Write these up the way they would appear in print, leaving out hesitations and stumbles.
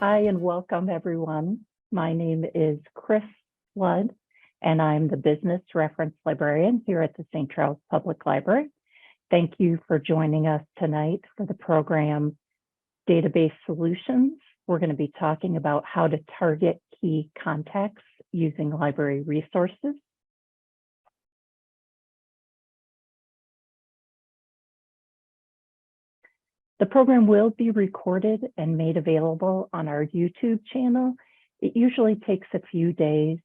Hi and welcome everyone. My name is Chris Flood and I'm the Business Reference Librarian here at the St. Charles Public Library. Thank you for joining us tonight for the program Database Solutions. We're going to be talking about how to target key contacts using library resources. The program will be recorded and made available on our YouTube channel. It usually takes a few days.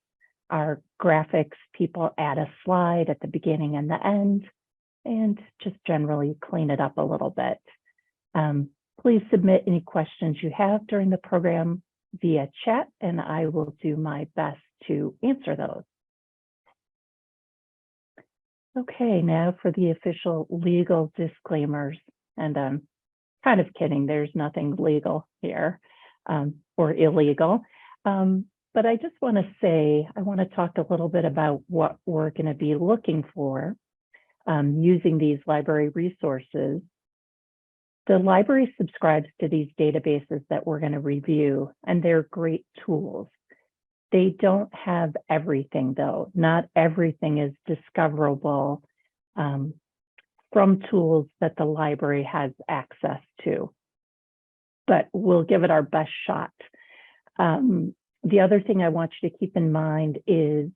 Our graphics people add a slide at the beginning and the end, and just generally clean it up a little bit. Please submit any questions you have during the program via chat, and I will do my best to answer those. Okay, now for the official legal disclaimers. And kind of kidding, there's nothing legal here or illegal. But I just want to say, I want to talk a little bit about what we're going to be looking for using these library resources. The library subscribes to these databases that we're going to review, and they're great tools. They don't have everything, though. Not everything is discoverable from tools that the library has access to, but we'll give it our best shot. The other thing I want you to keep in mind is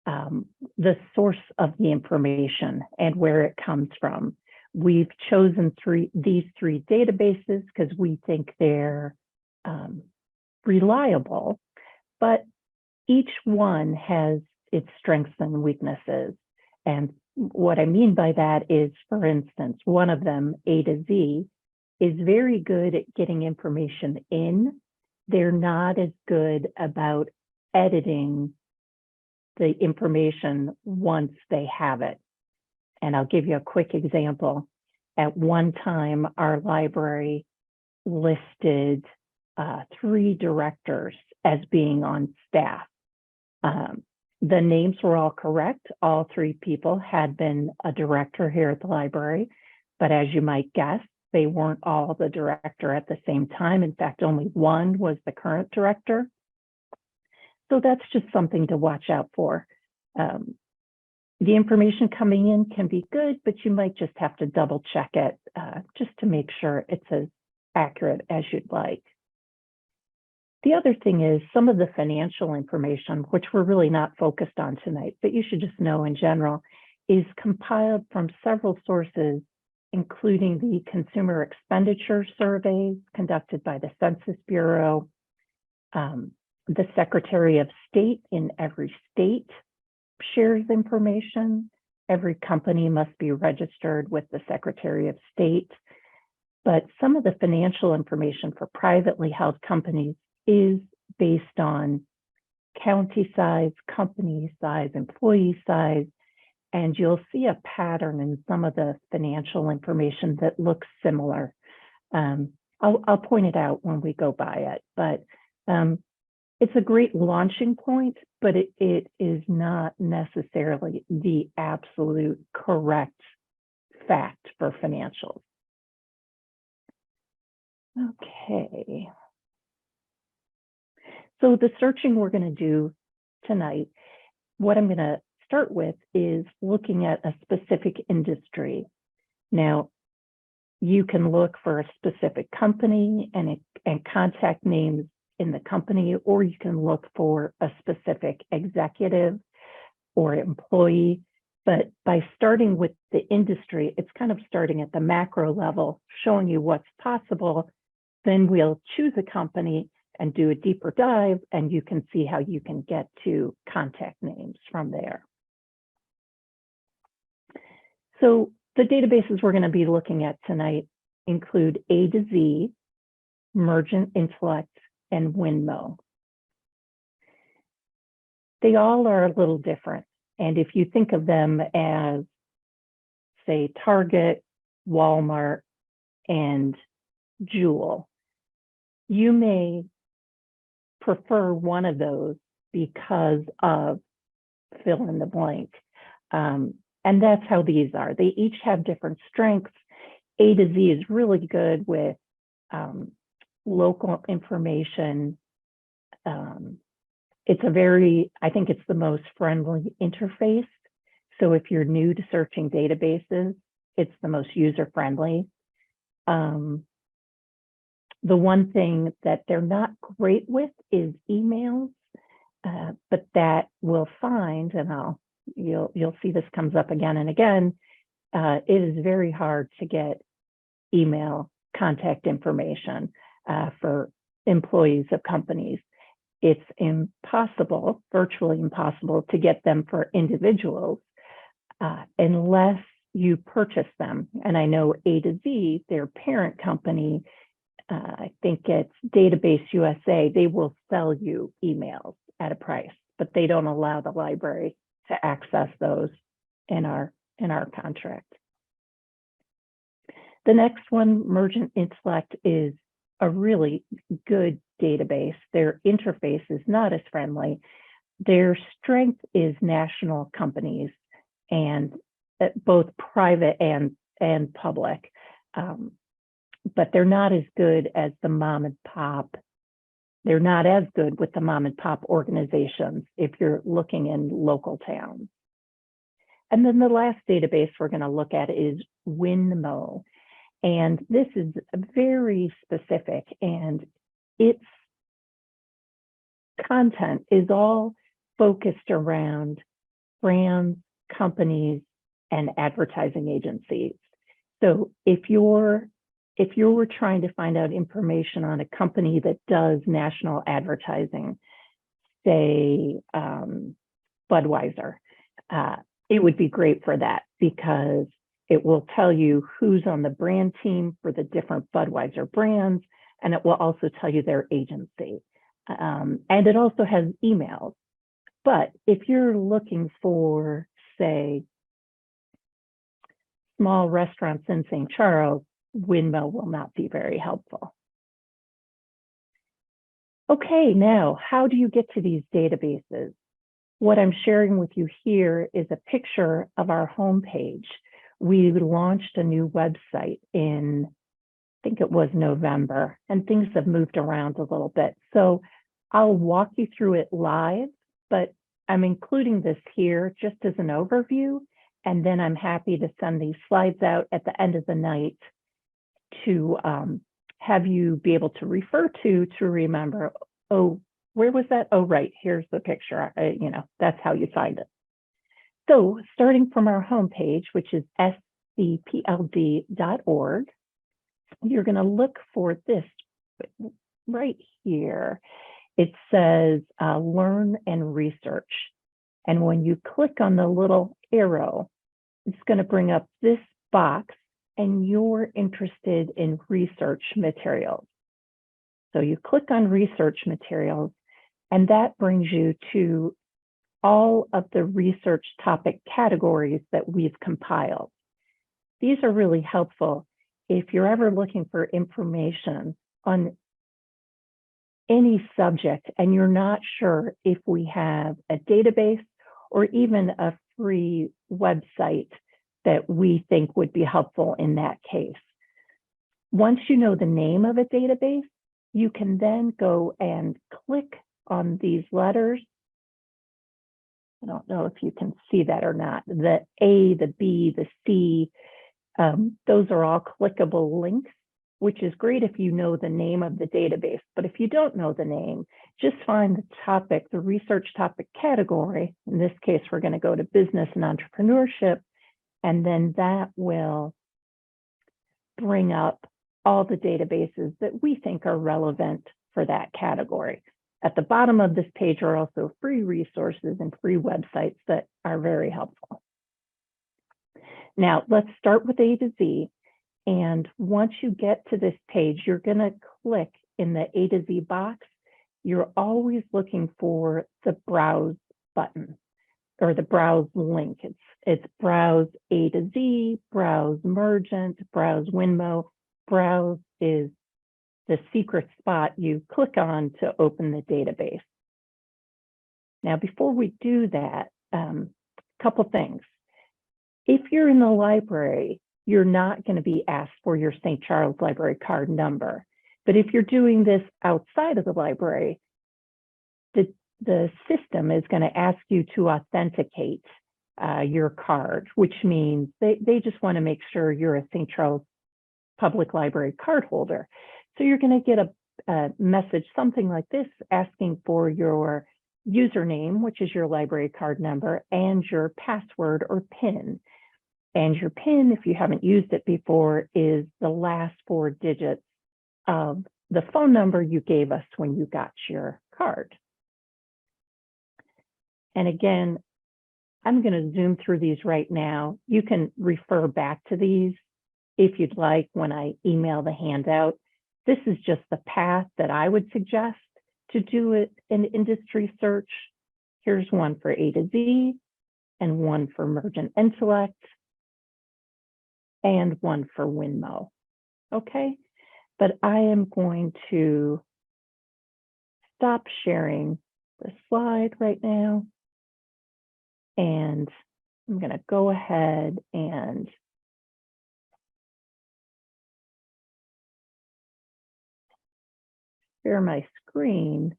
the source of the information and where it comes from. We've chosen these three databases because we think they're reliable, but each one has its strengths and weaknesses. And what I mean by that is, for instance, one of them, A to Z, is very good at getting information in. They're not as good about editing the information once they have it. And I'll give you a quick example. At one time, our library listed 3 directors as being on staff. The names were all correct. All 3 people had been a director here at the library, but as you might guess, they weren't all the director at the same time. In fact, only one was the current director. So that's just something to watch out for. The information coming in can be good, but you might just have to double check it just to make sure it's as accurate as you'd like. The other thing is some of the financial information, which we're really not focused on tonight, but you should just know in general, is compiled from several sources, including the consumer expenditure surveys conducted by the Census Bureau, the Secretary of State in every state shares information. Every company must be registered with the Secretary of State, but some of the financial information for privately held companies is based on county size, company size, employee size, and you'll see a pattern in some of the financial information that looks similar. I'll point it out when we go by it, but it's a great launching point, but it is not necessarily the absolute correct fact for financials. Okay. So the searching we're going to do tonight, what I'm going to start with is looking at a specific industry. Now, you can look for a specific company and contact names in the company, or you can look for a specific executive or employee. But by starting with the industry, it's kind of starting at the macro level, showing you what's possible. Then we'll choose a company and do a deeper dive, and you can see how you can get to contact names from there. So the databases we're going to be looking at tonight include A to Z, Mergent Intellect, and Winmo. They all are a little different. And if you think of them as, say, Target, Walmart, and Jewel, you may prefer one of those because of fill in the blank. And that's how these are. They each have different strengths. A to Z is really good with local information. I think it's the most friendly interface. So if you're new to searching databases, it's the most user-friendly. The one thing that they're not great with is emails, but that we'll find, and you'll see this comes up again and again. It is very hard to get email contact information for employees of companies. It's impossible, virtually impossible, to get them for individuals unless you purchase them. And I know A to Z, their parent company, I think it's Database USA, they will sell you emails at a price, but they don't allow the library to access those in our contract. The next one, Mergent Intellect, is a really good database. Their interface is not as friendly. Their strength is national companies, and both private and public. But they're not as good as the mom and pop. They're not as good with the mom and pop organizations if you're looking in local towns. And then the last database we're going to look at is Winmo. And this is very specific, and its content is all focused around brands, companies, and advertising agencies. So if you were trying to find out information on a company that does national advertising, say Budweiser, it would be great for that because it will tell you who's on the brand team for the different Budweiser brands, and it will also tell you their agency. And it also has emails. But if you're looking for, say, small restaurants in St. Charles, Winmo will not be very helpful. Okay, now, how do you get to these databases? What I'm sharing with you here is a picture of our homepage. We launched a new website in, I think it was November, and things have moved around a little bit. So I'll walk you through it live, but I'm including this here just as an overview, and then I'm happy to send these slides out at the end of the night to have you be able to refer to remember, oh, where was that? Oh, right, here's the picture. That's how you find it. So starting from our homepage, which is scpld.org, you're going to look for this right here. It says learn and research. And when you click on the little arrow, it's going to bring up this box, and you're interested in research materials. So you click on research materials, and that brings you to all of the research topic categories that we've compiled. These are really helpful if you're ever looking for information on any subject and you're not sure if we have a database or even a free website that we think would be helpful in that case. Once you know the name of a database, you can then go and click on these letters. I don't know if you can see that or not. The A, the B, the C, those are all clickable links, which is great if you know the name of the database. But if you don't know the name, just find the topic, the research topic category. In this case, we're going to go to business and entrepreneurship, and then that will bring up all the databases that we think are relevant for that category. At the bottom of this page are also free resources and free websites that are very helpful. Now, let's start with A to Z. And once you get to this page, you're going to click in the A to Z box. You're always looking for the browse button or the browse link. It's browse A to Z, browse Mergent, browse Winmo. Browse is the secret spot you click on to open the database. Now, before we do that, a couple things. If you're in the library, you're not going to be asked for your St. Charles Library card number. But if you're doing this outside of the library, the system is going to ask you to authenticate your card, which means they just want to make sure you're a St. Charles Public Library card holder. So you're going to get a message, something like this, asking for your username, which is your library card number, and your password or PIN. And your PIN, if you haven't used it before, is the last 4 digits of the phone number you gave us when you got your card. And again, I'm going to zoom through these right now. You can refer back to these if you'd like when I email the handout. This is just the path that I would suggest to do an industry search. Here's one for A to Z, and one for Mergent Intellect, and one for Winmo. Okay, but I am going to stop sharing the slide right now. And I'm going to go ahead and share my screen.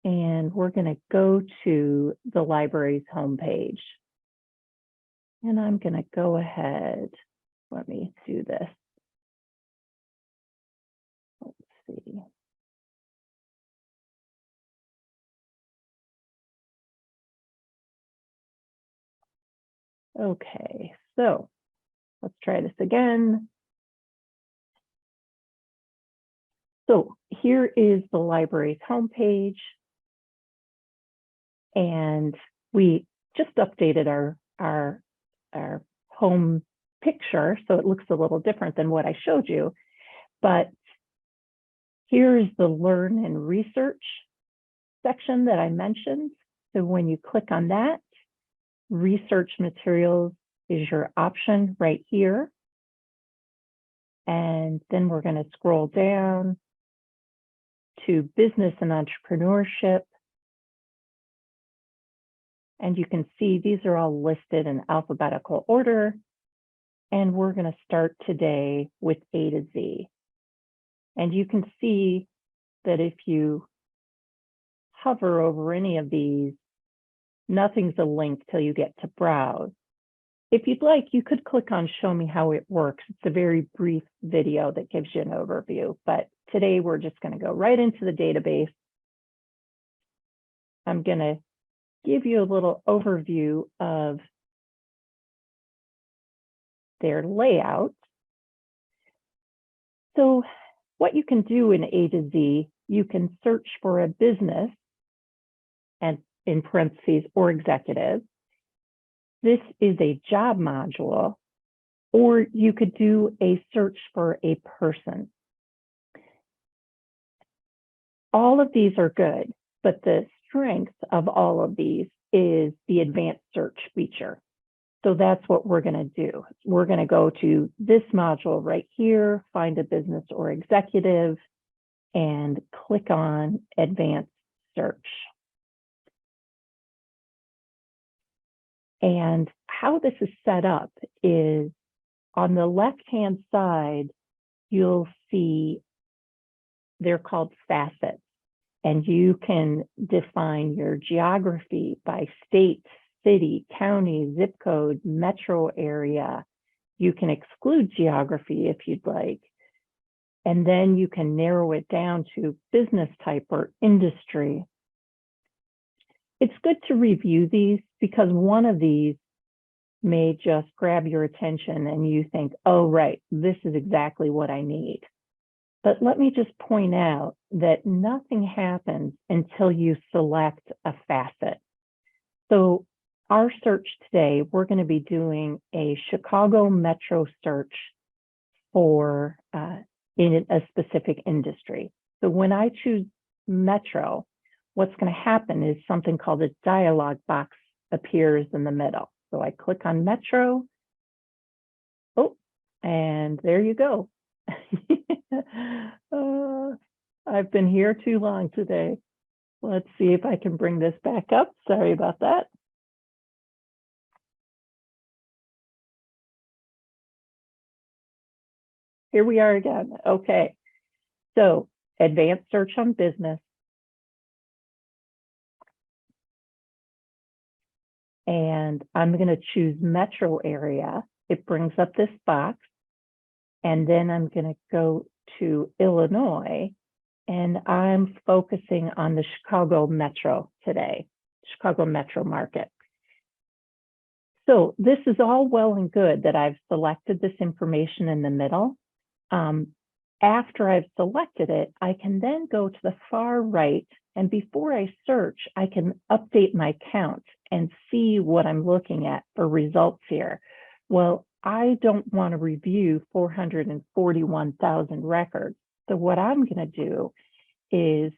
And we're going to go to the library's homepage. And I'm going to go ahead. Let me do this. Let's see. Okay, so let's try this again. So here is the library's homepage. And we just updated our home picture, so it looks a little different than what I showed you. But here's the Learn and Research section that I mentioned. So when you click on that, research materials is your option right here. And then we're going to scroll down to business and entrepreneurship. And you can see these are all listed in alphabetical order. And we're going to start today with A to Z. And you can see that if you hover over any of these, nothing's a link till you get to browse. If you'd like, you could click on Show Me How It Works. It's a very brief video that gives you an overview, but today we're just going to go right into the database. I'm going to give you a little overview of their layout. So what you can do in A to Z, you can search for a business, and in parentheses, or executive. This is a job module, or you could do a search for a person. All of these are good, but the strength of all of these is the advanced search feature. So that's what we're going to do. We're going to go to this module right here, find a business or executive, and click on advanced search. And how this is set up is on the left-hand side, you'll see they're called facets, and you can define your geography by state, city, county, zip code, metro area. You can exclude geography if you'd like. And then you can narrow it down to business type or industry. It's good to review these because one of these may just grab your attention and you think, oh, right, this is exactly what I need. But let me just point out that nothing happens until you select a facet. So our search today, we're going to be doing a Chicago Metro search for in a specific industry. So when I choose Metro, what's going to happen is something called a dialog box appears in the middle. So I click on Metro. Oh, and there you go. I've been here too long today. Let's see if I can bring this back up. Sorry about that. Here we are again. Okay. So advanced search on business. And I'm going to choose metro area. It brings up this box. And then I'm going to go to Illinois. And I'm focusing on the Chicago Metro today, Chicago Metro market. So this is all well and good that I've selected this information in the middle. After I've selected it, I can then go to the far right, and before I search, I can update my count and see what I'm looking at for results here. Well, I don't want to review 441,000 records. So what I'm going to do is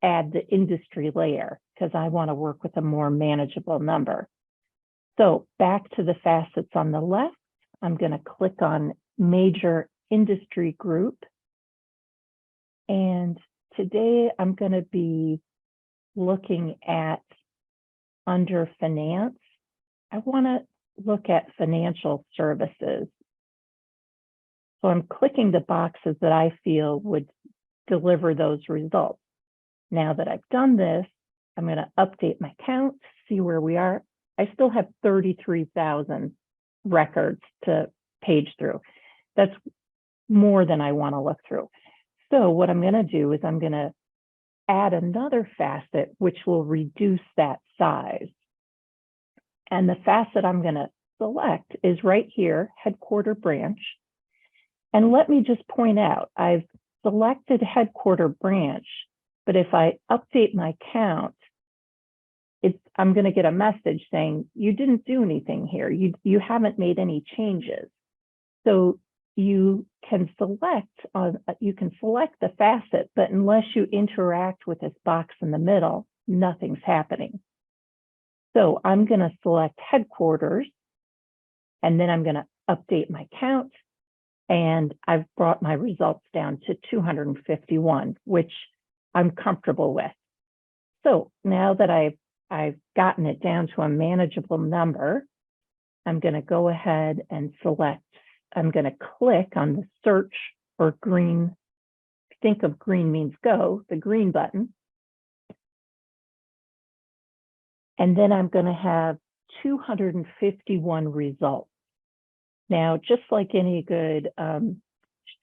add the industry layer because I want to work with a more manageable number. So back to the facets on the left, I'm going to click on major industry group. And today I'm going to be looking at under finance. I want to look at financial services. So I'm clicking the boxes that I feel would deliver those results. Now that I've done this, I'm going to update my count, see where we are. I still have 33,000 records to page through. That's more than I want to look through. So what I'm going to do is I'm going to add another facet, which will reduce that size. And the facet I'm going to select is right here, headquarter branch. And let me just point out, I've selected headquarter branch, but if I update my count, I'm going to get a message saying, you didn't do anything here. You haven't made any changes. So you can select the facet, but unless you interact with this box in the middle, nothing's happening. So I'm going to select headquarters, and then I'm going to update my count, and I've brought my results down to 251, which I'm comfortable with. So now that I've gotten it down to a manageable number, I'm going to go ahead and select. I'm going to click on the search or green. Think of green means go, the green button. And then I'm going to have 251 results. Now, just like any good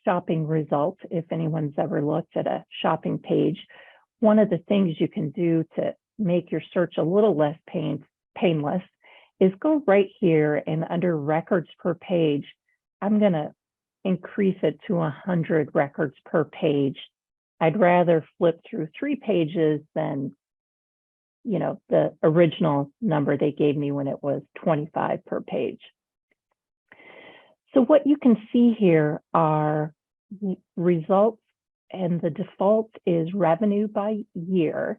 shopping result, if anyone's ever looked at a shopping page, one of the things you can do to make your search a little less painless is go right here and under records per page, I'm going to increase it to 100 records per page. I'd rather flip through 3 pages than, the original number they gave me when it was 25 per page. So what you can see here are results, and the default is revenue by year,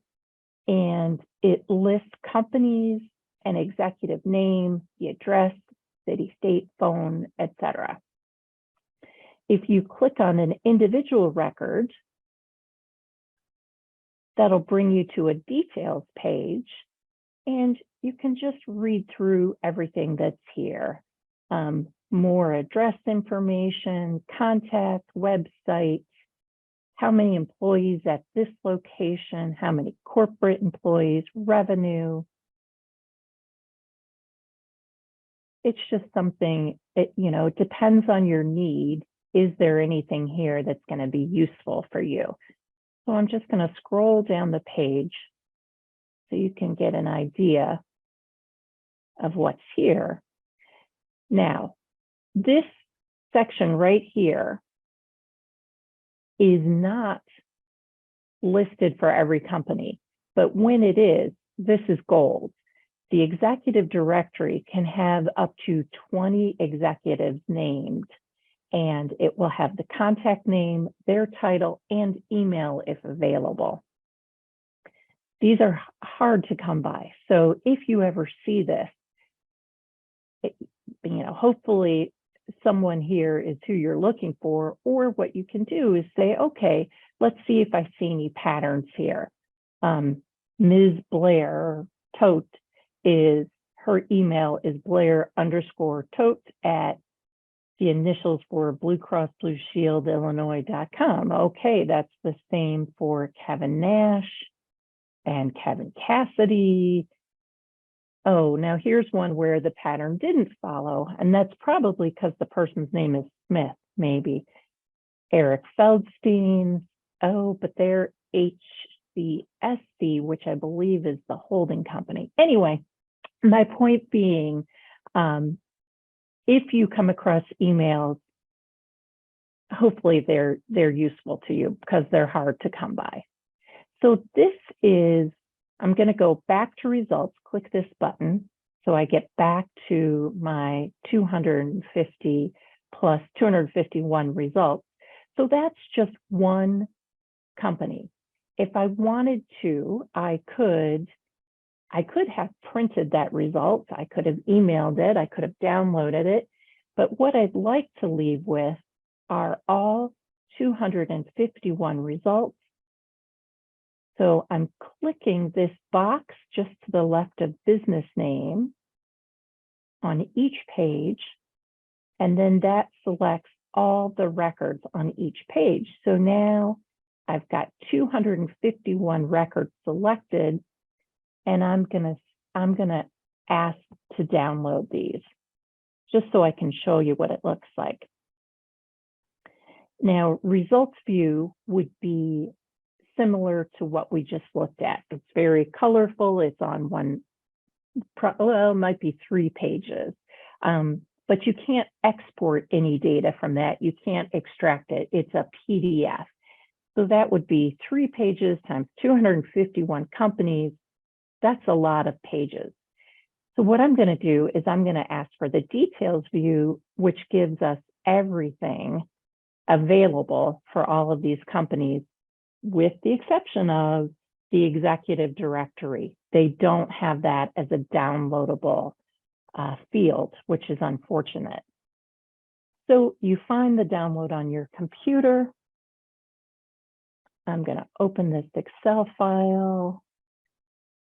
and it lists companies, an executive name, the address, city, state, phone, etc. If you click on an individual record, that'll bring you to a details page, and you can just read through everything that's here. More address information, contact, website, how many employees at this location, how many corporate employees, revenue. It's just something, it depends on your need. Is there anything here that's going to be useful for you? So I'm just going to scroll down the page so you can get an idea of what's here. Now, this section right here is not listed for every company, but when it is, this is gold. The executive directory can have up to 20 executives named, and it will have the contact name, their title, and email if available. These are hard to come by. So if you ever see this, hopefully someone here is who you're looking for, or what you can do is say, okay, let's see if I see any patterns here. Ms. Blair Tote her email is Blair_Tote at the initials for Blue Cross Blue Shield Illinois.com. Okay, that's the same for Kevin Nash and Kevin Cassidy. Oh, now here's one where the pattern didn't follow, and that's probably because the person's name is Smith, maybe. Eric Feldstein. Oh, but they're HCSC, which I believe is the holding company. Anyway, my point being, if you come across emails, hopefully they're useful to you because they're hard to come by. So this is, I'm going to go back to results, click this button. So I get back to my 250 plus 251 results. So that's just one company. If I wanted to, I could have printed that result. I could have emailed it. I could have downloaded it. But what I'd like to leave with are all 251 results. So I'm clicking this box just to the left of business name on each page, and then that selects all the records on each page. So now I've got 251 records selected, and I'm gonna ask to download these just so I can show you what it looks like. Now, results view would be similar to what we just looked at. It's very colorful. It's on one, well, it might be 3 pages, but you can't export any data from that. You can't extract it. It's a PDF. So that would be 3 pages times 251 companies. That's a lot of pages. So what I'm going to do is I'm going to ask for the details view, which gives us everything available for all of these companies, with the exception of the executive directory. They don't have that as a downloadable field, which is unfortunate. So you find the download on your computer. I'm going to open this Excel file,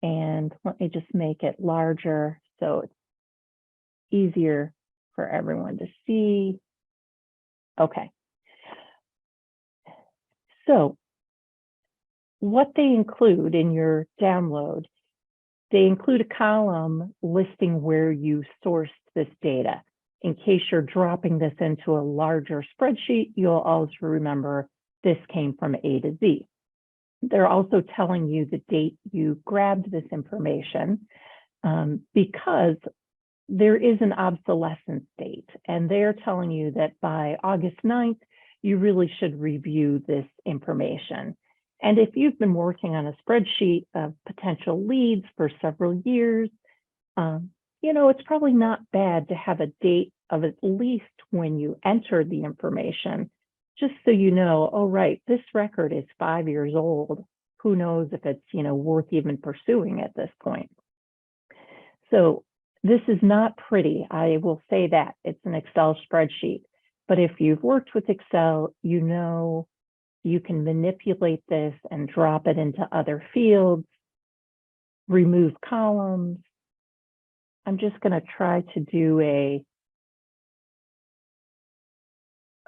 and let me just make it larger so it's easier for everyone to see. Okay. So what they include in your download, they include a column listing where you sourced this data. In case you're dropping this into a larger spreadsheet, you'll also remember this came from A to Z. They're also telling you the date you grabbed this information because there is an obsolescence date, and they're telling you that by August 9th, you really should review this information. And if you've been working on a spreadsheet of potential leads for several years, it's probably not bad to have a date of at least when you entered the information, just so you know, oh, right, this record is 5 years old. Who knows if it's, worth even pursuing at this point. So this is not pretty. I will say that. It's an Excel spreadsheet. But if you've worked with Excel, you know you can manipulate this and drop it into other fields, remove columns. I'm just going to try to do a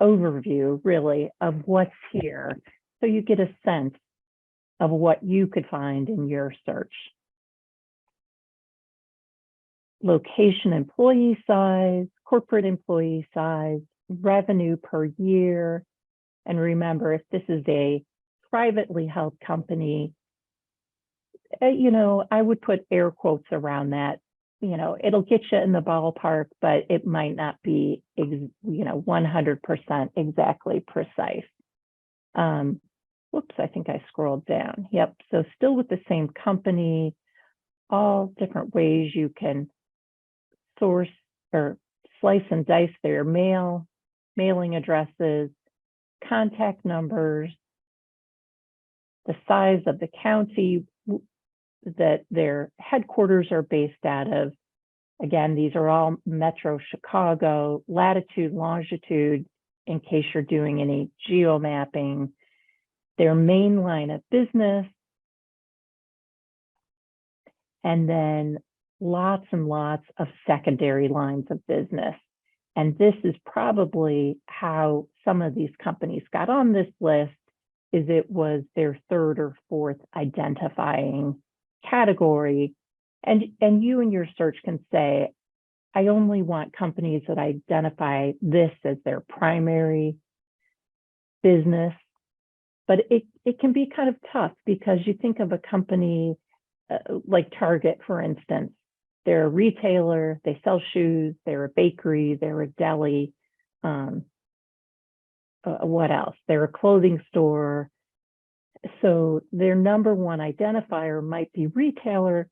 overview, really, of what's here, so you get a sense of what you could find in your search. Location, employee size, corporate employee size, revenue per year. And remember, if this is a privately held company, I would put air quotes around that. It'll get you in the ballpark, but it might not be, 100% exactly precise. Whoops, I think I scrolled down. Yep, so still with the same company, all different ways you can source or slice and dice their mailing addresses, contact numbers, the size of the county that their headquarters are based out of. Again, these are all Metro Chicago, latitude, longitude, in case you're doing any geomapping, their main line of business, and then lots and lots of secondary lines of business. And this is probably how some of these companies got on this list, is it was their third or fourth identifying category. And you in your search can say, I only want companies that identify this as their primary business. But it can be kind of tough, because you think of a company like Target, for instance. They're a retailer, they sell shoes, they're a bakery, they're a deli. What else? They're a clothing store. So their number one identifier might be retailer,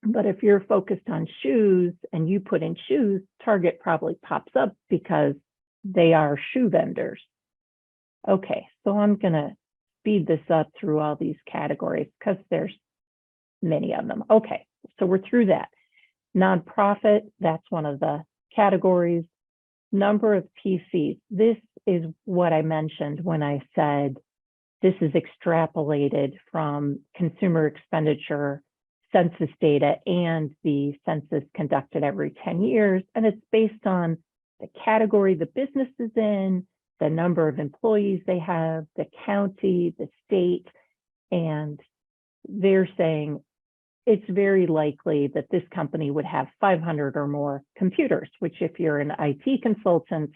but if you're focused on shoes and you put in shoes, Target probably pops up because they are shoe vendors. Okay, so I'm gonna speed this up through all these categories because there's many of them. Okay, so we're through that. Nonprofit, that's one of the categories. Number of PCs. This is what I mentioned when I said this is extrapolated from consumer expenditure census data and the census conducted every 10 years. And it's based on the category the business is in, the number of employees they have, the county, the state, and they're saying it's very likely that this company would have 500 or more computers, which if you're an IT consultant,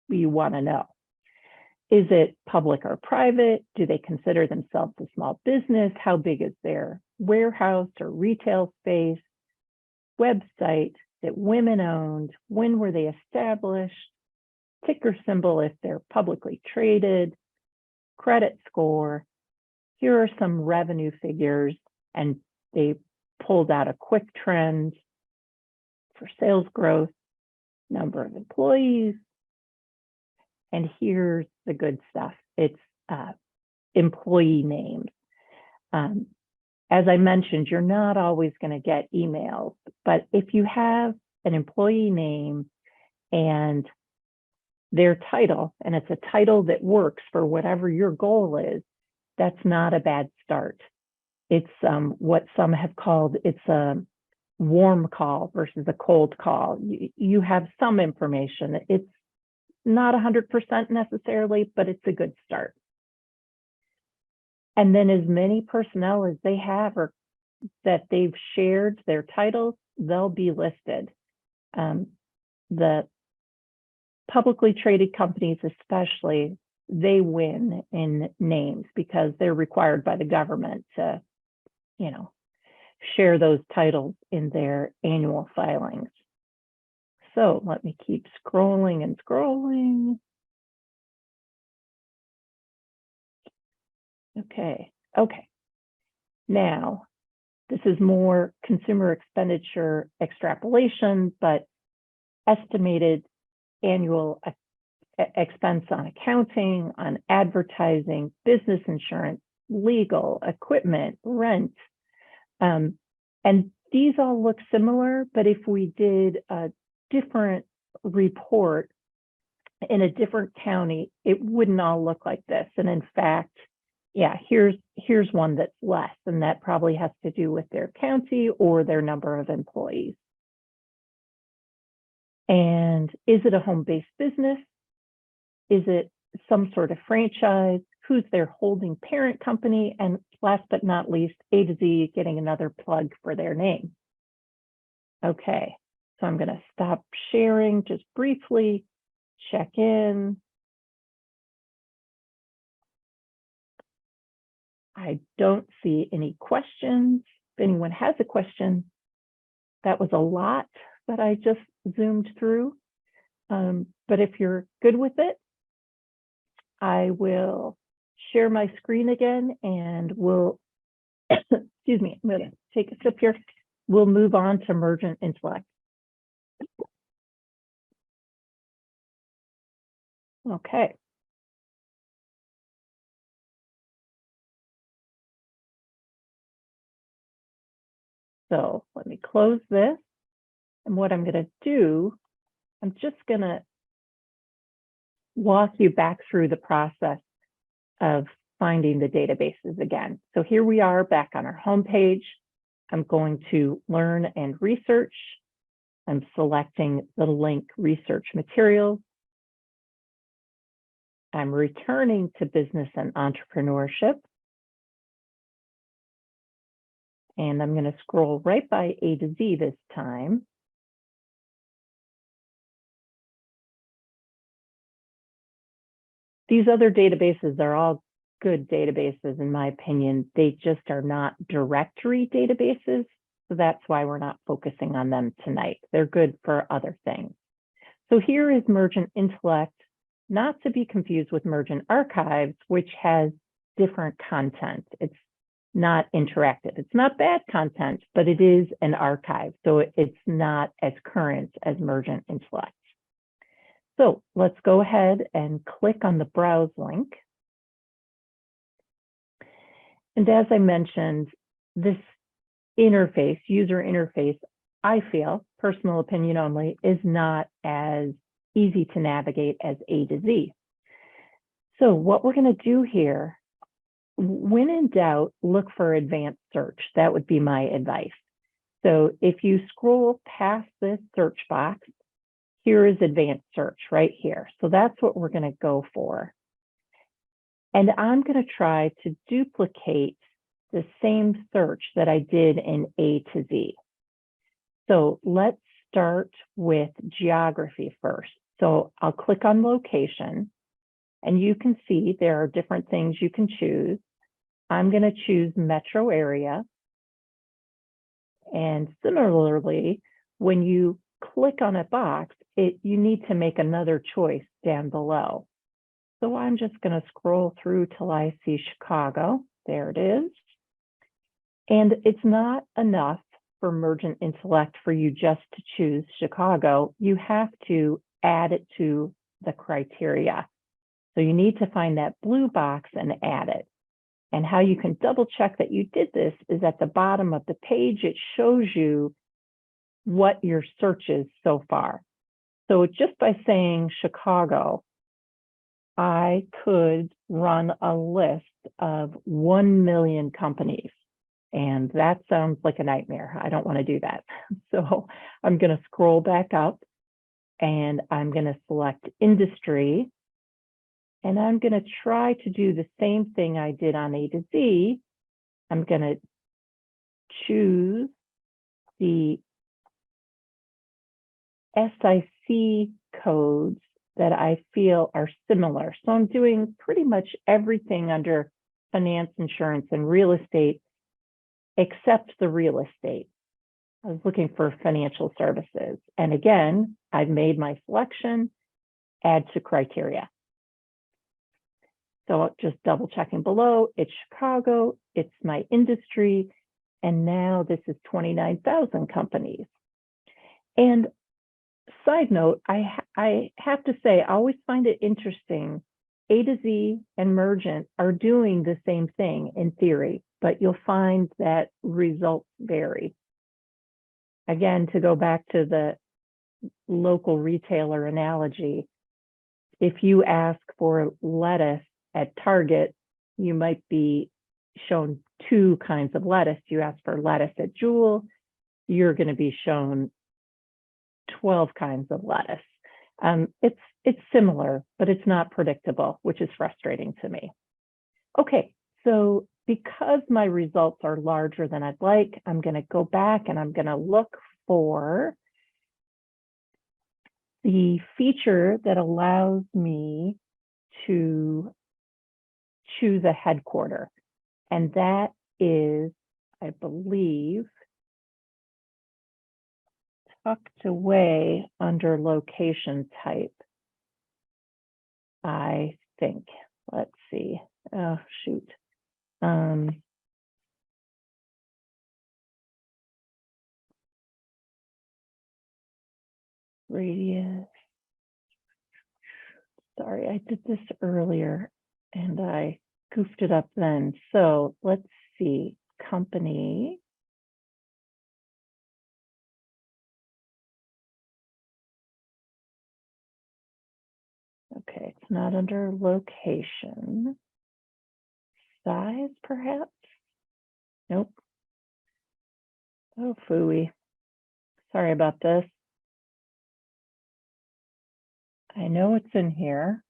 you want to know. Is it public or private? Do they consider themselves a small business? How big is their warehouse or retail space? Website, is it women owned? When were they established? Ticker symbol if they're publicly traded, credit score. Here are some revenue figures, and they pulled out a quick trend for sales growth, number of employees, and here's the good stuff. It's employee names. As I mentioned, you're not always going to get emails, but if you have an employee name and their title, and it's a title that works for whatever your goal is, that's not a bad start. It's what some have called, it's a warm call versus a cold call. You have some information. It's not 100% necessarily, but it's a good start. And then as many personnel as they have or that they've shared their titles, they'll be listed. The publicly traded companies especially, they win in names because they're required by the government to, share those titles in their annual filings. So let me keep scrolling and scrolling. Okay. Now, this is more consumer expenditure extrapolation, but estimated annual expense on accounting, on advertising, business insurance, legal, equipment, rent. And these all look similar, but if we did a different report in a different county, it wouldn't all look like this. And in fact, yeah, here's one that's less, and that probably has to do with their county or their number of employees. And is it a home-based business? Is it some sort of franchise? Who's their holding parent company? And last but not least, A to Z getting another plug for their name. Okay, so I'm going to stop sharing just briefly, check in. I don't see any questions. If anyone has a question, that was a lot that I just zoomed through. But if you're good with it, I will share my screen again and we'll, excuse me, I'm going to take a sip here. We'll move on to emergent intellect. Okay. So let me close this. And what I'm going to do, I'm just going to walk you back through the process of finding the databases again. So here we are back on our homepage. I'm going to learn and research. I'm selecting the link research materials. I'm returning to business and entrepreneurship. And I'm going to scroll right by A to Z this time. These other databases are all good databases, in my opinion. They just are not directory databases. So that's why we're not focusing on them tonight. They're good for other things. So here is Mergent Intellect, not to be confused with Mergent Archives, which has different content. It's not interactive. It's not bad content, but it is an archive. So it's not as current as Mergent Intellect. So let's go ahead and click on the browse link. And as I mentioned, this interface, user interface, I feel, personal opinion only, is not as easy to navigate as A to Z. So what we're going to do here, when in doubt, look for advanced search. That would be my advice. So if you scroll past this search box, here is advanced search right here. So that's what we're going to go for. And I'm going to try to duplicate the same search that I did in A to Z. So let's start with geography first. So I'll click on location, and you can see there are different things you can choose. I'm going to choose metro area. And similarly, when you click on a box, you need to make another choice down below. So I'm just going to scroll through till I see Chicago. There it is. And it's not enough for Mergent Intellect for you just to choose Chicago. You have to add it to the criteria. So you need to find that blue box and add it. And how you can double check that you did this is at the bottom of the page. It shows you what your search is so far. So just by saying Chicago, I could run a list of 1 million companies. And that sounds like a nightmare. I don't want to do that. So I'm going to scroll back up and I'm going to select industry. And I'm going to try to do the same thing I did on A to Z. I'm going to choose the SIC codes that I feel are similar. So I'm doing pretty much everything under finance, insurance, and real estate, except the real estate. I was looking for financial services. And again, I've made my selection, add to criteria. So just double checking below, it's Chicago, it's my industry, and now this is 29,000 companies. And side note, I have to say, I always find it interesting. A to Z and Mergent are doing the same thing in theory, but you'll find that results vary. Again, to go back to the local retailer analogy, if you ask for lettuce at Target, you might be shown 2 kinds of lettuce. You ask for lettuce at Jewel, you're going to be shown 12 kinds of lettuce. It's similar, but it's not predictable, which is frustrating to me. Okay, so because my results are larger than I'd like, I'm going to go back and I'm going to look for the feature that allows me to choose a headquarter. And that is, I believe, tucked away under location type. I think, let's see, oh shoot. Radius, sorry, I did this earlier and I goofed it up then. So let's see, company. Okay, it's not under location. Size, perhaps? Nope. Oh, phooey. Sorry about this. I know it's in here.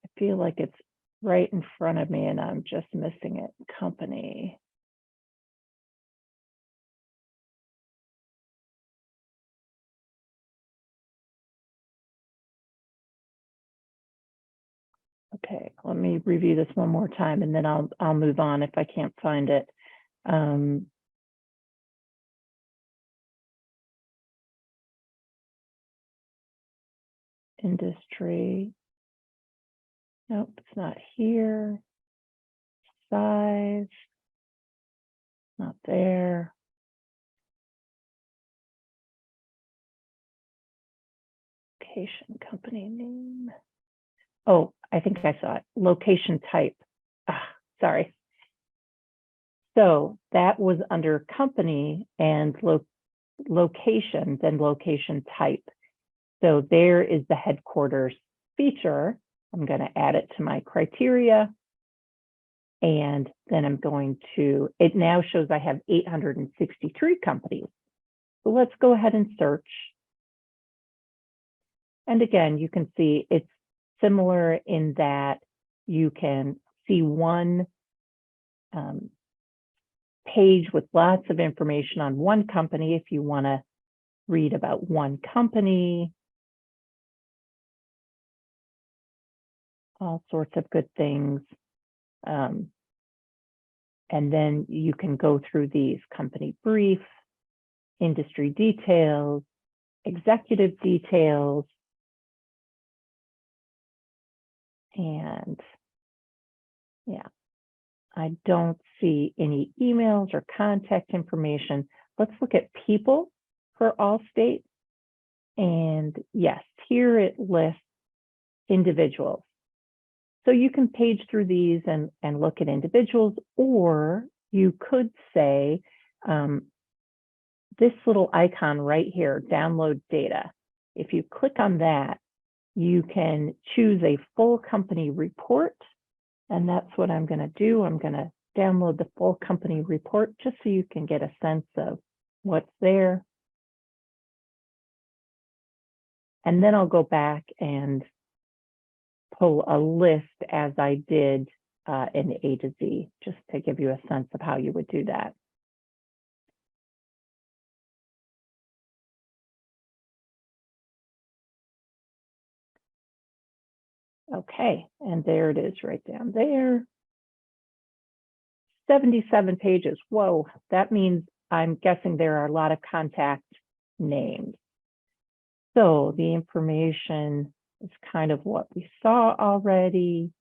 I feel like it's right in front of me and I'm just missing it. Company. Okay, let me review this one more time and then I'll move on if I can't find it. Industry. Nope, it's not here. Size. Not there. Location, company name. Oh, I think I saw it. Location type. Sorry. So that was under company and location, then location type. So there is the headquarters feature. I'm going to add it to my criteria. And then I'm going to, it now shows I have 863 companies. So let's go ahead and search. And again, you can see it's similar in that you can see one page with lots of information on one company if you want to read about one company. All sorts of good things. And then you can go through these: company brief, industry details, executive details, and yeah, I don't see any emails or contact information. Let's look at people for Allstate. And yes, here it lists individuals. So you can page through these and look at individuals, or you could say this little icon right here, download data. If you click on that, you can choose a full company report. And that's what I'm going to do. I'm going to download the full company report just so you can get a sense of what's there. And then I'll go back and pull a list as I did in A to Z, just to give you a sense of how you would do that. Okay, and there it is right down there. 77 pages. Whoa, that means I'm guessing there are a lot of contact names. So the information is kind of what we saw already,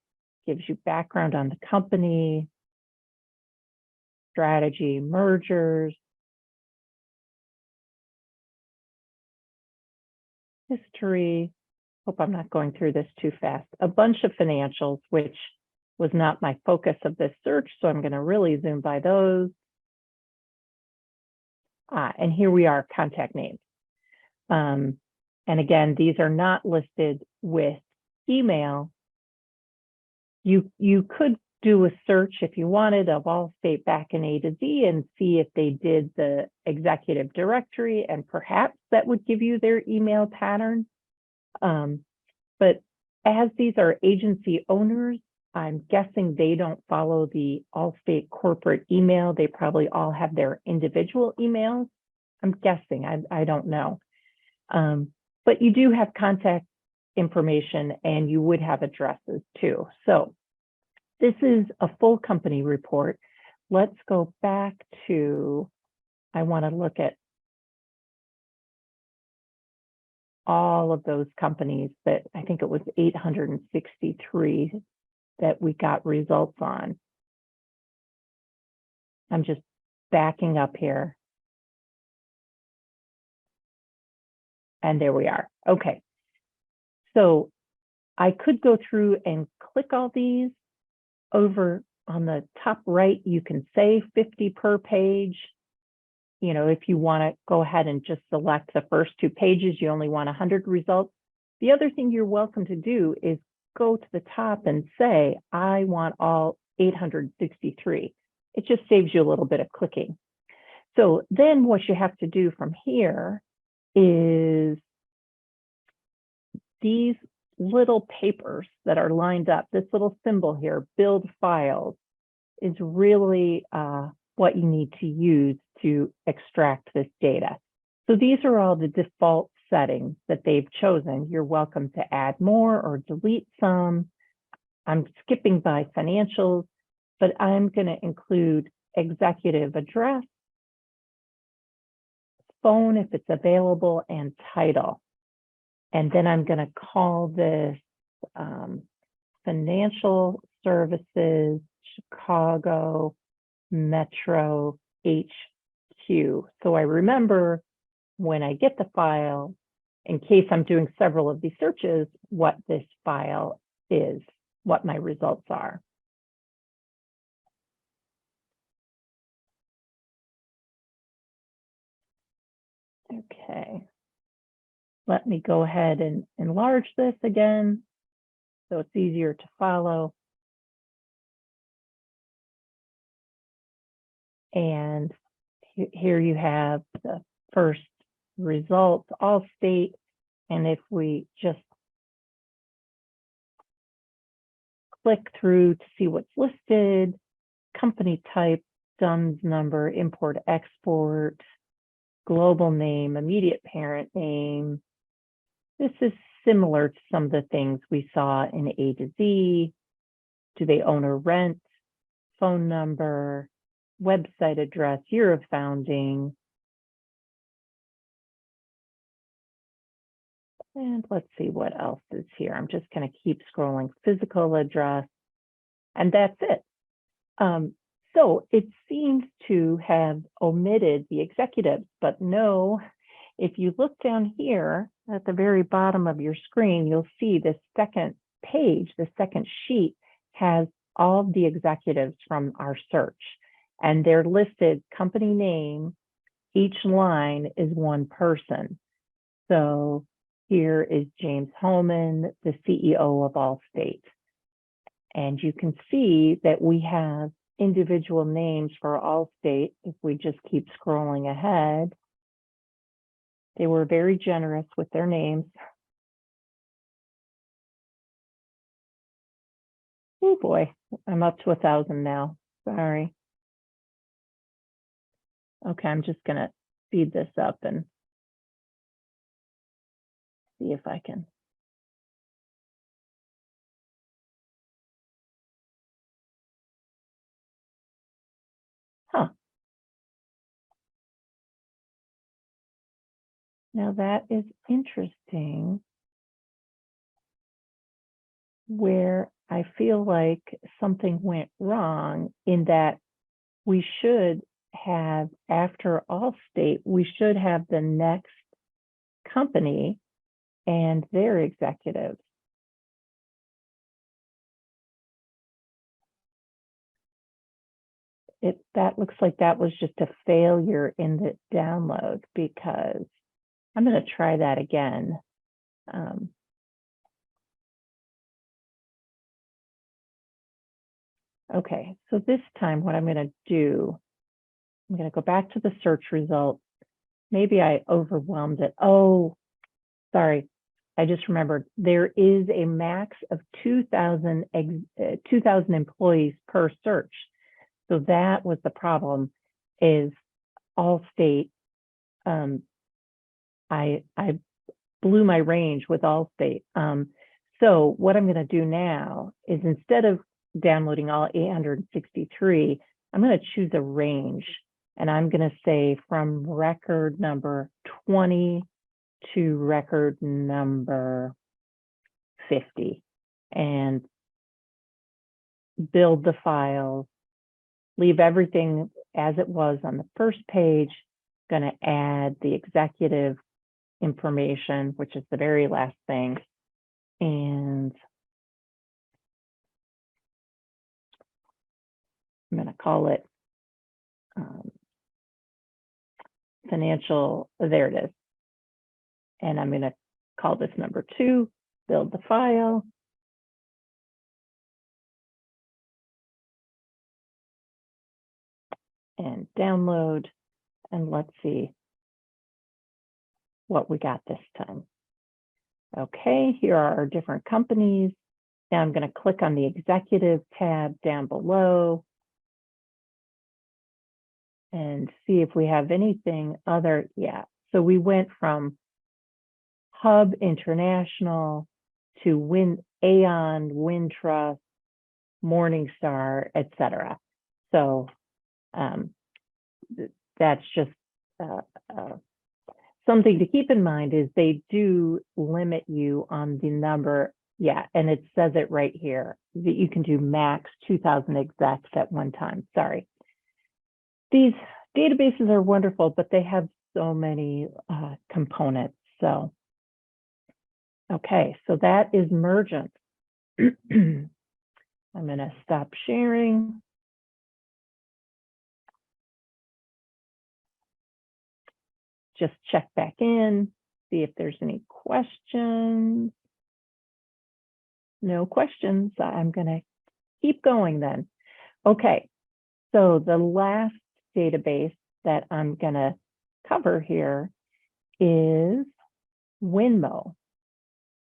gives you background on the company, strategy, mergers, history. Hope I'm not going through this too fast. A bunch of financials, which was not my focus of this search, so I'm going to really zoom by those. And here we are, contact names. And again, these are not listed with email. You could do a search if you wanted of Allstate back in A to Z and see if they did the executive directory, and perhaps that would give you their email pattern. But as these are agency owners, I'm guessing they don't follow the Allstate corporate email. They probably all have their individual emails. I'm guessing, I don't know. But you do have contact information and you would have addresses too. So this is a full company report. Let's go back to, I want to look at all of those companies that I think it was 863 that we got results on. I'm just backing up here. And there we are. Okay. So I could go through and click all these. Over on the top right, you can say 50 per page. You know, if you want to go ahead and just select the first 2 pages, you only want 100 results. The other thing you're welcome to do is go to the top and say, I want all 863. It just saves you a little bit of clicking. So then what you have to do from here is these little papers that are lined up, this little symbol here, build files, is really what you need to use to extract this data. So these are all the default settings that they've chosen. You're welcome to add more or delete some. I'm skipping by financials, but I'm going to include executive address, phone if it's available, and title. And then I'm going to call this Financial Services Chicago Metro HQ. So I remember when I get the file, in case I'm doing several of these searches, what this file is, what my results are. Okay. Let me go ahead and enlarge this again so it's easier to follow. And here you have the first result, Allstate. And if we just click through to see what's listed, company type, DUNS number, import, export, global name, immediate parent name. This is similar to some of the things we saw in A to Z. Do they own or rent? Phone number, website address, year of founding. And let's see what else is here. I'm just going to keep scrolling. Physical address, and that's it. So it seems to have omitted the executives, but no, if you look down here at the very bottom of your screen, you'll see the second page, the second sheet has all of the executives from our search, and they're listed company name. Each line is one person. So here is James Holman, the CEO of Allstate. And you can see that we have individual names for Allstate. If we just keep scrolling ahead, they were very generous with their names. Oh boy, I'm up to 1,000 now. Sorry. Okay, I'm just gonna speed this up and see if I can. Huh. Now that is interesting, where I feel like something went wrong in that we should have, after Allstate, we should have the next company and their executives. That looks like that was just a failure in the download, because I'm going to try that again. Okay, so this time what I'm going to do, I'm going to go back to the search results. Maybe I overwhelmed it. Oh, sorry. I just remembered there is a max of 2,000 employees per search. So that was the problem, is Allstate. I blew my range with Allstate. So what I'm going to do now is, instead of downloading all 863, I'm going to choose a range, and I'm going to say from record number 20 to record number 50, and build the files, leave everything as it was on the first page, going to add the executive information, which is the very last thing, and I'm going to call it financial, there it is. And I'm going to call this number 2, build the file. And download, and let's see what we got this time. Okay, here are our different companies. Now I'm going to click on the executive tab down below and see if we have anything other. Yeah, so we went from Hub International to Aon, Wintrust, Morningstar, etc. So that's just something to keep in mind is they do limit you on the number. Yeah, and it says it right here that you can do max 2,000 execs at one time. Sorry. These databases are wonderful, but they have so many components. So, okay, so that is Mergent. I'm going to stop sharing. Just check back in, see if there's any questions. No questions. I'm going to keep going then. Okay, so the last database that I'm going to cover here is Winmo.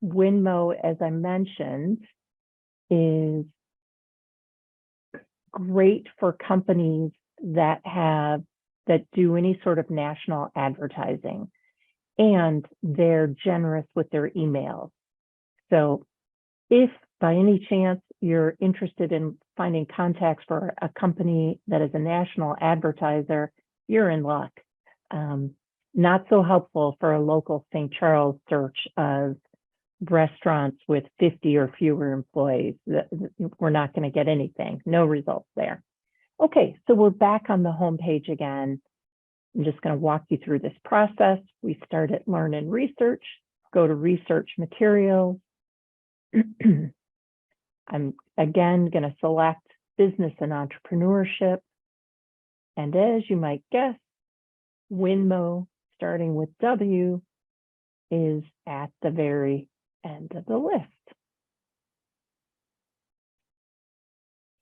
Winmo, as I mentioned, is great for companies that do any sort of national advertising, and they're generous with their emails. So if by any chance you're interested in finding contacts for a company that is a national advertiser, you're in luck. Not so helpful for a local St. Charles search of restaurants with 50 or fewer employees. We're not going to get anything, no results there. Okay, so we're back on the home page again. I'm just going to walk you through this process. We start at Learn and Research, go to Research Materials. I'm again going to select Business and Entrepreneurship. And as you might guess, Winmo, starting with W, is at the very end of the list.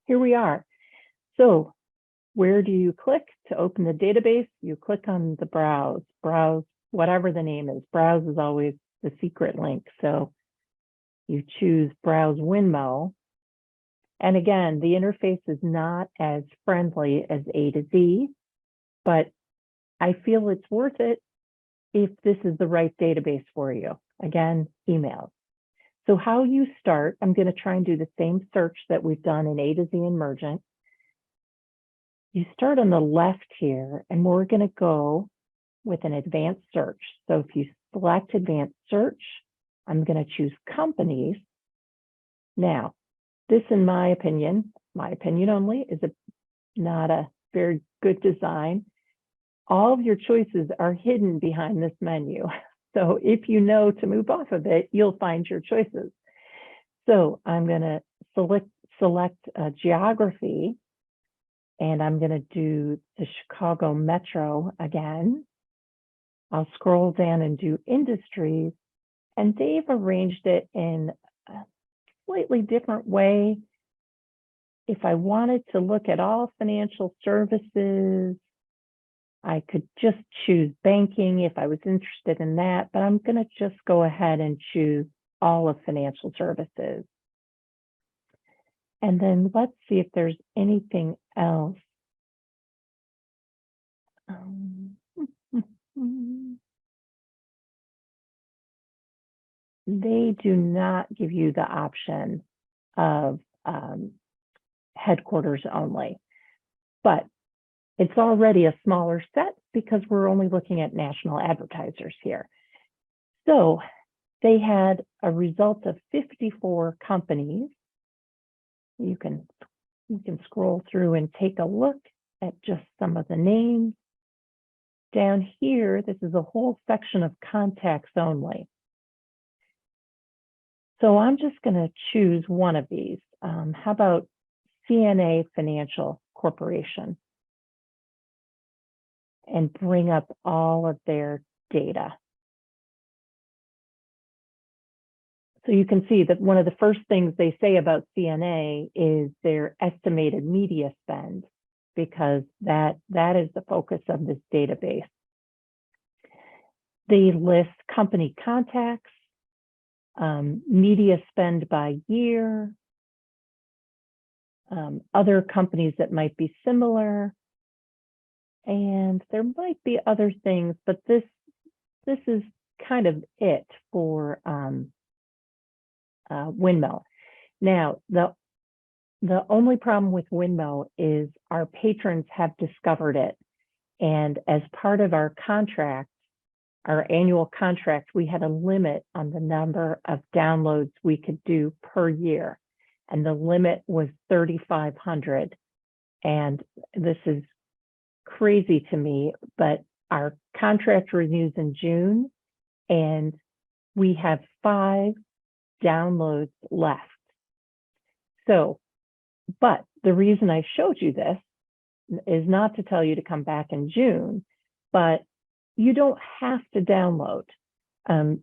Here we are. So where do you click to open the database? You click on the browse, whatever the name is. Browse is always the secret link. So you choose Browse Winmo. And again, the interface is not as friendly as A to Z, but I feel it's worth it if this is the right database for you. Again, emails. So how you start, I'm going to try and do the same search that we've done in A to Z and Mergent. You start on the left here, and we're going to go with an advanced search. So if you select advanced search, I'm going to choose companies. Now, this, in my opinion only, is not a very good design. All of your choices are hidden behind this menu. So if you know to move off of it, you'll find your choices. So I'm going to select geography, and I'm going to do the Chicago Metro again. I'll scroll down and do industries, and they've arranged it in a slightly different way. If I wanted to look at all financial services, I could just choose banking if I was interested in that, but I'm going to just go ahead and choose all of financial services. And then let's see if there's anything else. They do not give you the option of headquarters only, but it's already a smaller set because we're only looking at national advertisers here. So they had a result of 54 companies. You can scroll through and take a look at just some of the names. Down here, this is a whole section of contacts only. So I'm just going to choose one of these. How about CNA Financial Corporation? And bring up all of their data. So you can see that one of the first things they say about CNA is their estimated media spend, because that is the focus of this database. They list company contacts, media spend by year, other companies that might be similar, and there might be other things, but this is kind of it for Windmill. Now, the only problem with Windmill is our patrons have discovered it, and as part of our contract, our annual contract, we had a limit on the number of downloads we could do per year, and the limit was 3,500. And this is crazy to me, but our contract renews in June, and we have 5 downloads left. So, but the reason I showed you this is not to tell you to come back in June, but you don't have to download.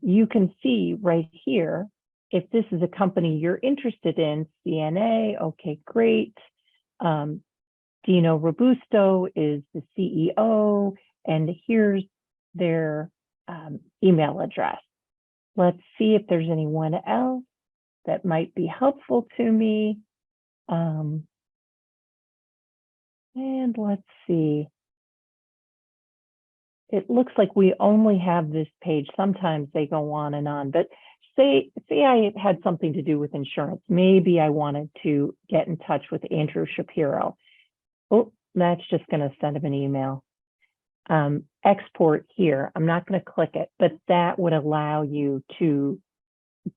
You can see right here, if this is a company you're interested in, CNA, okay, great. Dino Robusto is the CEO, and here's their email address. Let's see if there's anyone else that might be helpful to me. And let's see. It looks like we only have this page. Sometimes they go on and on, but say I had something to do with insurance. Maybe I wanted to get in touch with Andrew Shapiro. Oh, that's just going to send him an email. Export here. I'm not going to click it, but that would allow you to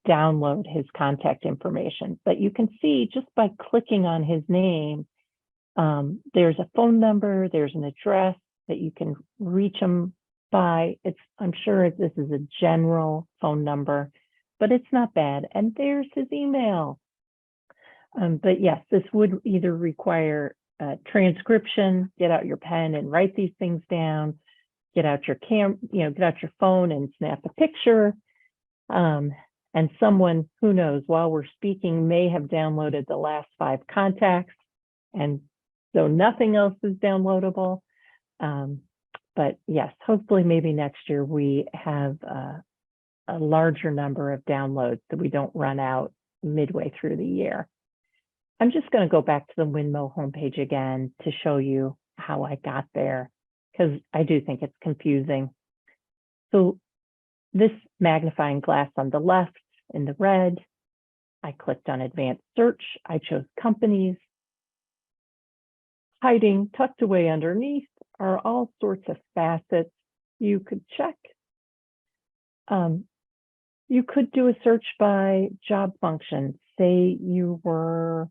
download his contact information. But you can see just by clicking on his name, there's a phone number, there's an address that you can reach him by. I'm sure this is a general phone number, but it's not bad. And there's his email. But yes, this would either require transcription, get out your pen and write these things down, get out your get out your phone and snap a picture. And someone, who knows, while we're speaking may have downloaded the last 5 contacts, and so nothing else is downloadable. But yes, hopefully maybe next year we have a larger number of downloads so we don't run out midway through the year. I'm just going to go back to the Windmill homepage again to show you how I got there, because I do think it's confusing. So this magnifying glass on the left in the red, I clicked on advanced search. I chose companies. Hiding, tucked away underneath are all sorts of facets you could check. You could do a search by job function. Say you were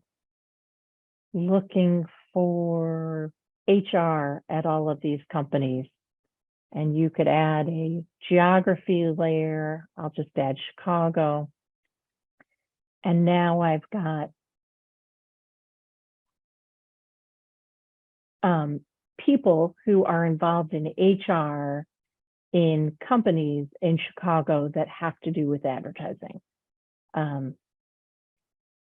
looking for HR at all of these companies, and you could add a geography layer. I'll just add Chicago. And now I've got people who are involved in HR in companies in Chicago that have to do with advertising.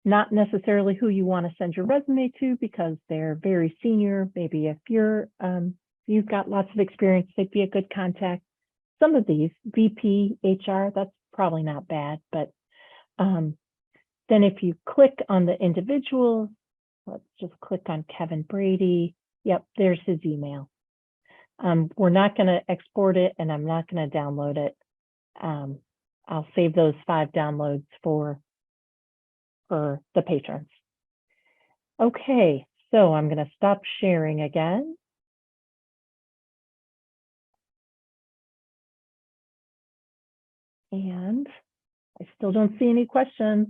Not necessarily who you want to send your resume to, because they're very senior. Maybe if you've got lots of experience, they'd be a good contact. Some of these, VP, HR, that's probably not bad. But then if you click on the individuals, let's just click on Kevin Brady. Yep, there's his email. We're not going to export it, and I'm not going to download it. I'll save those 5 downloads for the patrons. Okay, so I'm going to stop sharing again. And I still don't see any questions.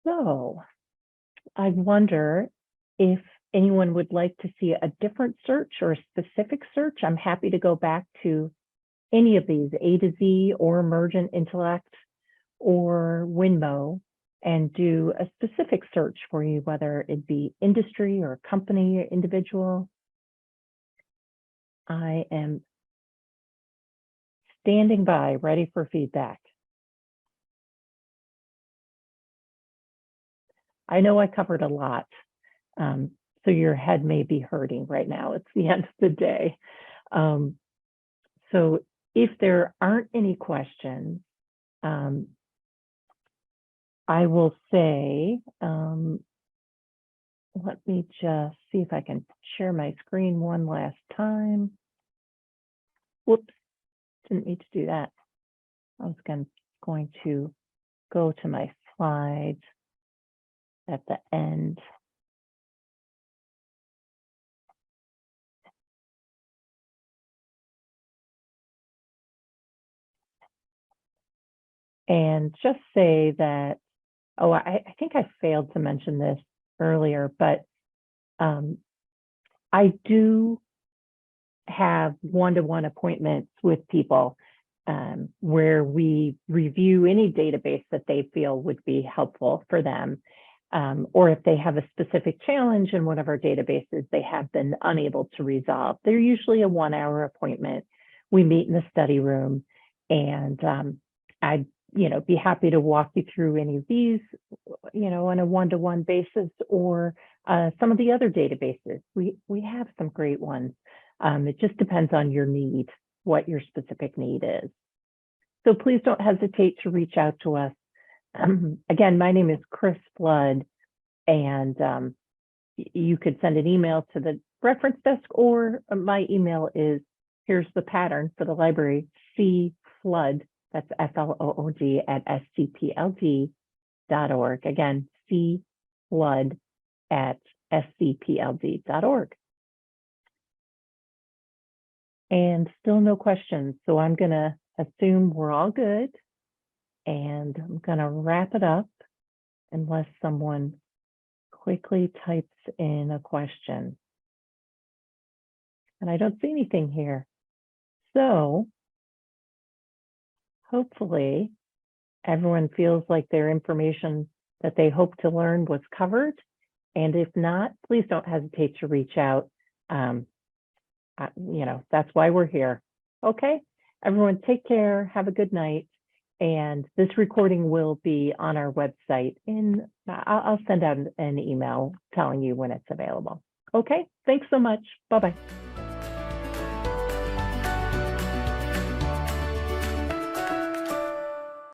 So I wonder if anyone would like to see a different search or a specific search. I'm happy to go back to any of these, A to Z or Emergent Intellect or Winmo, and do a specific search for you, whether it be industry or company or individual. I am standing by, ready for feedback. I know I covered a lot. So your head may be hurting right now. It's the end of the day. So if there aren't any questions, I will say, let me just see if I can share my screen one last time. Whoops, didn't need to do that. I was going to go to my slides at the end. And just say that, oh, I think I failed to mention this earlier, but I do have one-to-one appointments with people where we review any database that they feel would be helpful for them. Or if they have a specific challenge in one of our databases they have been unable to resolve. They're usually a 1-hour appointment. We meet in the study room, and I'd be happy to walk you through any of these, on a one-to-one basis, or some of the other databases. We have some great ones. It just depends on your need, what your specific need is. So please don't hesitate to reach out to us. Again, my name is Chris Flood, and you could send an email to the reference desk, or my email is, here's the pattern for the library, cflood, that's Flood at scpld.org. Again, cflood at scpld.org. And still no questions, so I'm going to assume we're all good, and I'm going to wrap it up unless someone quickly types in a question. And I don't see anything here. So hopefully everyone feels like their information that they hope to learn was covered. And if not, please don't hesitate to reach out. That's why we're here. Okay, everyone take care, have a good night. And this recording will be on our website, and I'll send out an email telling you when it's available. Okay, thanks so much. Bye-bye.